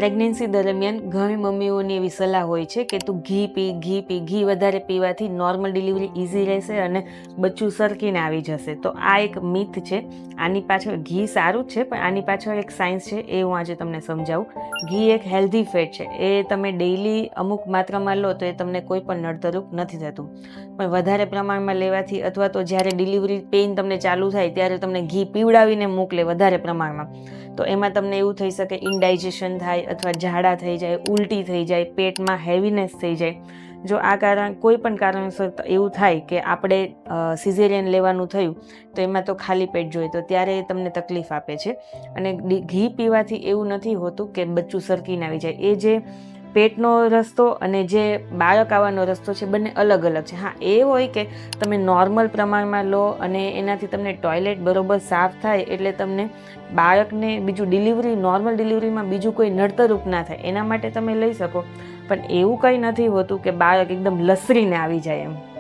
Pregnancy દરમિયાન ઘણી મમ્મીઓની એવી સલાહ હોય છે કે તું ઘી વધારે પીવાથી નોર્મલ ડિલિવરી ઇઝી રહેશે અને બચ્ચું સરકીને આવી જશે. તો આ એક મિથ છે. આની પાછળ ઘી સારું જ છે, પણ આની પાછળ એક સાયન્સ છે, એ હું આજે તમને સમજાવું. ઘી એક હેલ્ધી ફેટ છે. એ તમે ડેઈલી અમુક માત્રામાં લો તો એ તમને કોઈ પણ નડતરરૂપ નથી થતું, પણ વધારે પ્રમાણમાં લેવાથી અથવા તો જ્યારે ડિલિવરી પેઇન તમને ચાલુ થાય ત્યારે તમને ઘી પીવડાવીને મોકલે વધારે પ્રમાણમાં, તો એમાં તમને એવું થઈ શકે ઇનડાઇજેશન થાય અથવા ઝાડા થઈ જાય, ઉલટી થઈ જાય, પેટમાં હેવીનેસ થઈ જાય. જો આ કારણ કોઈ પણ કારણસર એવું થાય કે આપણે સિઝેરિયન લેવાનું થયું તો એમાં તો ખાલી પેટ જોઈએ, તો ત્યારે એ તમને તકલીફ આપે છે. અને ઘી પીવાથી એવું નથી હોતું કે બચ્ચું સરકીને આવી જાય. એ જે પેટનો રસ્તો અને જે બાળક આવવાનો રસ્તો છે બંને અલગ અલગ છે. હા, એ હોય કે તમે નોર્મલ પ્રમાણમાં લો અને એનાથી તમને ટોયલેટ બરોબર સાફ થાય એટલે તમને બાળકને બીજું નોર્મલ ડિલિવરીમાં બીજું કોઈ નડતરરૂપ ના થાય, એના માટે તમે લઈ શકો. પણ એવું કંઈ નથી હોતું કે બાળક એકદમ લસરીને આવી જાય એમ.